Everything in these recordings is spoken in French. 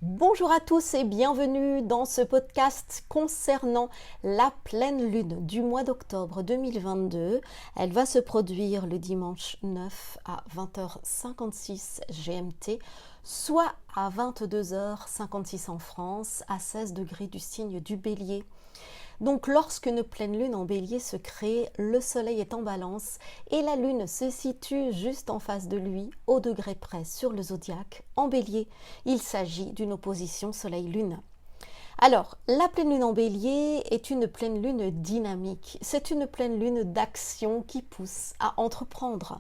Bonjour à tous et bienvenue dans ce podcast concernant la pleine lune du mois d'octobre 2022. Elle va se produire le dimanche 9 à 20h56 GMT, soit à 22h56 en France, à 16 degrés du signe du Bélier. Donc lorsqu'une pleine lune en Bélier se crée, le soleil est en balance et la lune se situe juste en face de lui, au degré près sur le zodiaque, en Bélier. Il s'agit d'une opposition soleil-lune. Alors, la pleine lune en Bélier est une pleine lune dynamique. C'est une pleine lune d'action qui pousse à entreprendre.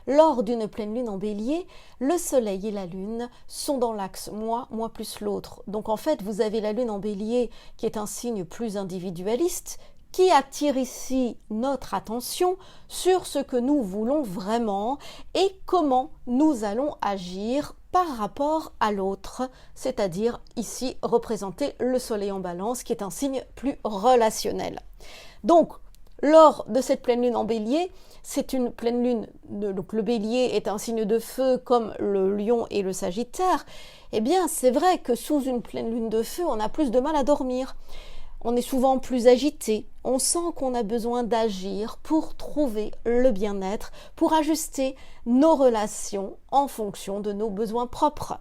Lors d'une pleine lune en Bélier, le soleil et la lune sont dans l'axe moi plus l'autre. Donc en fait, vous avez la lune en Bélier qui est un signe plus individualiste, qui attire ici notre attention sur ce que nous voulons vraiment et comment nous allons agir par rapport à l'autre, c'est-à-dire ici représenter le soleil en balance qui est un signe plus relationnel. Donc, lors de cette pleine lune en Bélier, c'est une pleine lune, donc le Bélier est un signe de feu comme le Lion et le Sagittaire. Eh bien, c'est vrai que sous une pleine lune de feu, on a plus de mal à dormir. On est souvent plus agité. On sent qu'on a besoin d'agir pour trouver le bien-être, pour ajuster nos relations en fonction de nos besoins propres.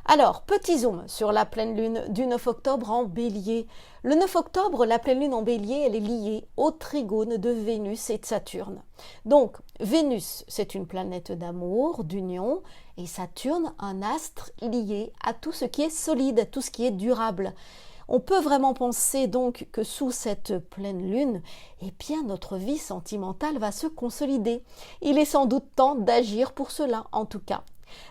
Alors, petit zoom sur la pleine lune du 9 octobre en Bélier. Le 9 octobre, la pleine lune en Bélier, elle est liée au trigone de Vénus et de Saturne. Donc, Vénus, c'est une planète d'amour, d'union, et Saturne, un astre lié à tout ce qui est solide, à tout ce qui est durable. On peut vraiment penser donc que sous cette pleine lune, eh bien notre vie sentimentale va se consolider. Il est sans doute temps d'agir pour cela, en tout cas.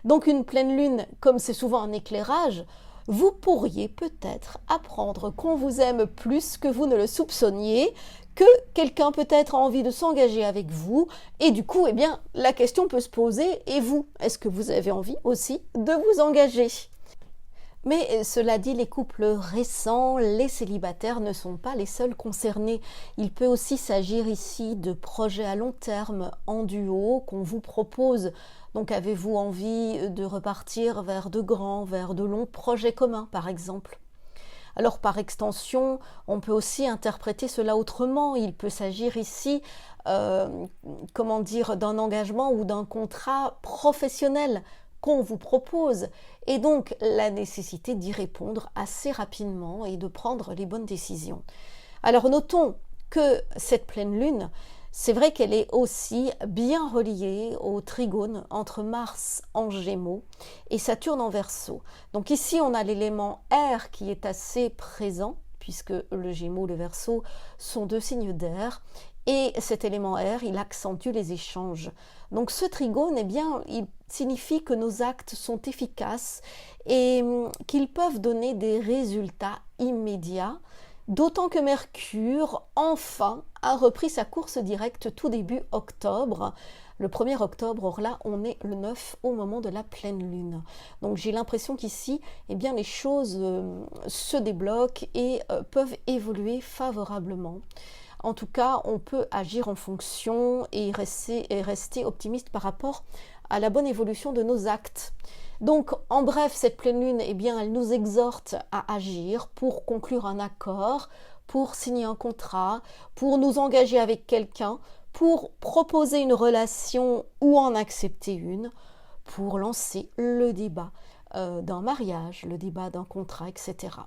Donc une pleine lune, comme c'est souvent un éclairage, vous pourriez peut-être apprendre qu'on vous aime plus que vous ne le soupçonniez, que quelqu'un peut-être a envie de s'engager avec vous, et du coup, eh bien, la question peut se poser, et vous, est-ce que vous avez envie aussi de vous engager ? Mais cela dit, les couples récents, les célibataires ne sont pas les seuls concernés. Il peut aussi s'agir ici de projets à long terme en duo qu'on vous propose. Donc avez-vous envie de repartir vers vers de longs projets communs par exemple ? Alors par extension, on peut aussi interpréter cela autrement. Il peut s'agir ici, d'un engagement ou d'un contrat professionnel qu'on vous propose, et donc la nécessité d'y répondre assez rapidement et de prendre les bonnes décisions. Alors notons que cette pleine lune, c'est vrai qu'elle est aussi bien reliée au trigone entre Mars en Gémeaux et Saturne en Verseau. Donc ici on a l'élément air qui est assez présent, puisque le Gémeaux et le Verseau sont deux signes d'air, et cet élément air, il accentue les échanges. Donc ce trigone, eh bien, il signifie que nos actes sont efficaces et qu'ils peuvent donner des résultats immédiats, d'autant que Mercure, enfin, a repris sa course directe tout début octobre. Le 1er octobre, or là, on est le 9 au moment de la pleine lune. Donc j'ai l'impression qu'ici, eh bien, les choses se débloquent et peuvent évoluer favorablement. En tout cas, on peut agir en fonction et rester optimiste par rapport à la bonne évolution de nos actes. Donc, en bref, cette pleine lune, eh bien, elle nous exhorte à agir pour conclure un accord, pour signer un contrat, pour nous engager avec quelqu'un, pour proposer une relation ou en accepter une, pour lancer le débat d'un mariage, le débat d'un contrat, etc.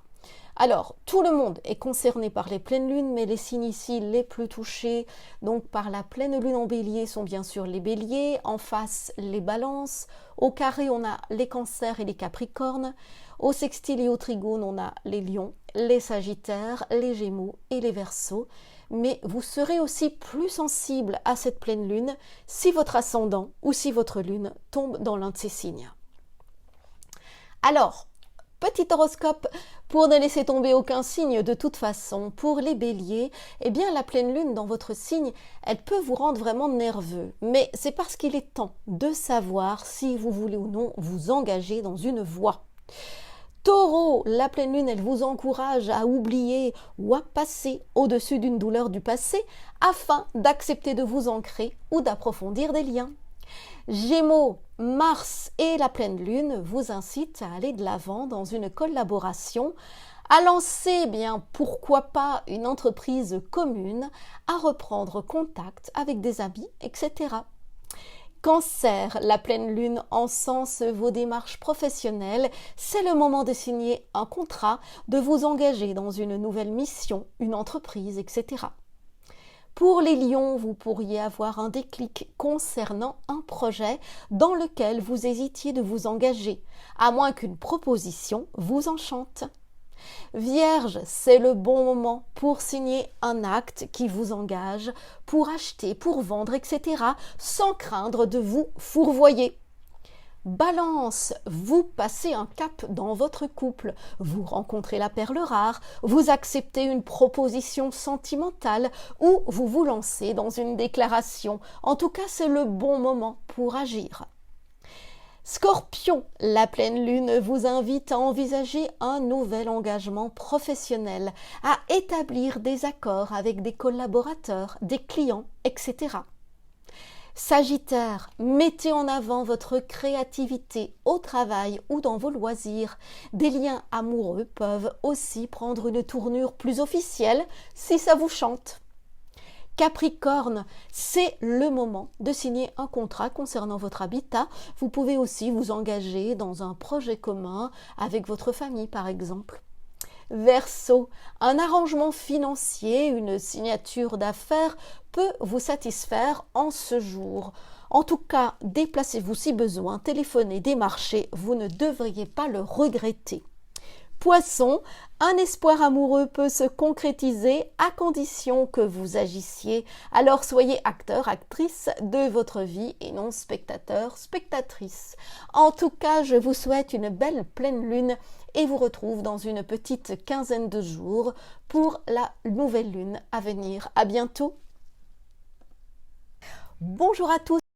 Alors, tout le monde est concerné par les pleines lunes, mais les signes ici les plus touchés, donc par la pleine lune en Bélier, sont bien sûr les Béliers, en face les Balances, au carré on a les Cancers et les Capricornes, au sextile et au trigone on a les Lions, les Sagittaires, les Gémeaux et les Verseaux. Mais vous serez aussi plus sensible à cette pleine lune si votre ascendant ou si votre lune tombe dans l'un de ces signes. Alors, petit horoscope, pour ne laisser tomber aucun signe de toute façon, pour les béliers, eh bien la pleine lune dans votre signe, elle peut vous rendre vraiment nerveux. Mais c'est parce qu'il est temps de savoir si vous voulez ou non vous engager dans une voie. Taureau, la pleine lune, elle vous encourage à oublier ou à passer au-dessus d'une douleur du passé afin d'accepter de vous ancrer ou d'approfondir des liens. Gémeaux, Mars et la pleine lune vous incitent à aller de l'avant dans une collaboration, à lancer, pourquoi pas, une entreprise commune, à reprendre contact avec des amis, etc. Cancer, la pleine lune encense vos démarches professionnelles, c'est le moment de signer un contrat, de vous engager dans une nouvelle mission, une entreprise, etc. Pour les lions, vous pourriez avoir un déclic concernant un projet dans lequel vous hésitiez de vous engager, à moins qu'une proposition vous enchante. Vierge, c'est le bon moment pour signer un acte qui vous engage, pour acheter, pour vendre, etc., sans craindre de vous fourvoyer. Balance, vous passez un cap dans votre couple, vous rencontrez la perle rare, vous acceptez une proposition sentimentale ou vous vous lancez dans une déclaration. En tout cas, c'est le bon moment pour agir. Scorpion, la pleine lune vous invite à envisager un nouvel engagement professionnel, à établir des accords avec des collaborateurs, des clients, etc. Sagittaire, mettez en avant votre créativité au travail ou dans vos loisirs. Des liens amoureux peuvent aussi prendre une tournure plus officielle si ça vous chante. Capricorne, c'est le moment de signer un contrat concernant votre habitat. Vous pouvez aussi vous engager dans un projet commun avec votre famille, par exemple. Verseau, un arrangement financier, une signature d'affaires peut vous satisfaire en ce jour. En tout cas, déplacez-vous si besoin, téléphonez, démarchez, vous ne devriez pas le regretter. Poisson, un espoir amoureux peut se concrétiser à condition que vous agissiez. Alors soyez acteur, actrice de votre vie et non spectateur, spectatrice. En tout cas, je vous souhaite une belle pleine lune et vous retrouve dans une petite quinzaine de jours pour la nouvelle lune à venir. À bientôt. Bonjour à tous.